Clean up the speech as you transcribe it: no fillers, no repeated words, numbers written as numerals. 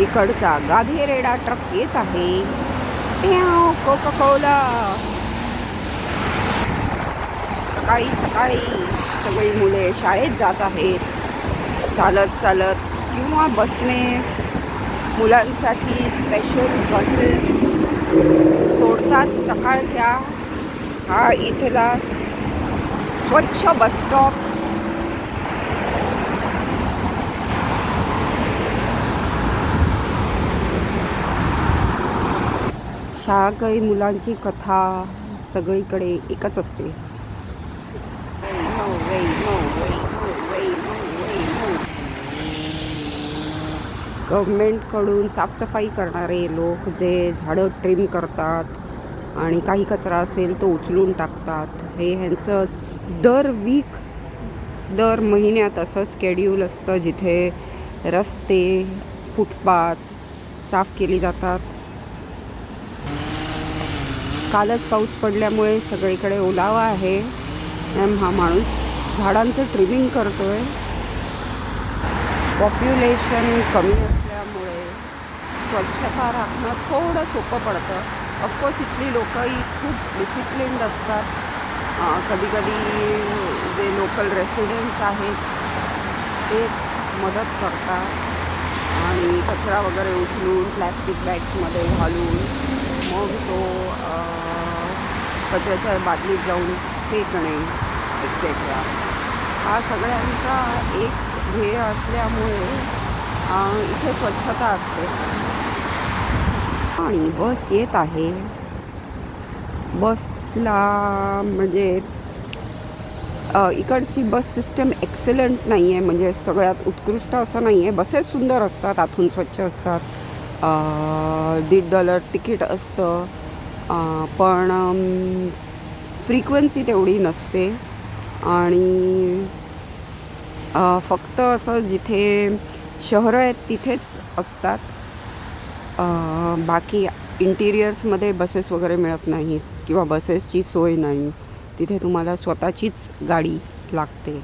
इकडचा गाधेरेडा ट्रक येत आहे. Coca Cola. सकाळी सकाळी सगळी मुले शाळेत जात आहेत, चालत चालत किंवा बसने. मुलांसाठी स्पेशल बसेस सोडतात सकाळच्या. हा इथला स्वच्छ बस स्टॉप. शाळकरी मुलांची कथा सगळीकडे एकच असते. गव्हर्मेंटकडून साफसफाई करणारे लोक जे झाडं ट्रिम करतात आणि काही कचरा असेल तो उचलून टाकतात, हे ह्यांचं दर महिन्यात असं स्केड्यूल असतं जिथे रस्ते, फुटपाथ साफ केली जातात. कालच पाऊस पडल्यामुळे सगळीकडे ओलावा आहे. हा माणूस झाडांचं ट्रिमिंग करतोय. पॉप्युलेशन कमी असल्यामुळे स्वच्छता राखणं थोडं सोपं पडतं. ऑफकोर्स इथली लोकंही खूप डिसिप्लिन्ड असतात. कधी कधी जे लोकल रेसिडेंट्स आहेत ते मदत करतात आणि कचरा वगैरे उचलून प्लॅस्टिक बॅग्समध्ये घालून मग तो कचऱ्याच्या बादलीत जाऊन फेकणे एक्सेट्रा. हा सगळ्यांचा एक ध्येय असल्यामुळे इथे स्वच्छता असते. आणि बस येत आहे. बसला म्हणजे इकडची बस सिस्टम एक्सलंट नाही आहे, म्हणजे सगळ्यात उत्कृष्ट असं नाही आहे. बसेस सुंदर असतात, आतून स्वच्छ असतात. $1.50 तिकीट असतं, पण फ्रिक्वेन्सी तेवढी नसते. आणि फक्त असं जिथे शहरं आहेत तिथेच असतात. बाकी इंटिरियर्समध्ये बसेस वगैरे मिळत नाहीत किंवा बसेसची सोय नाही. तिथे तुम्हाला स्वतःचीच गाडी लागते.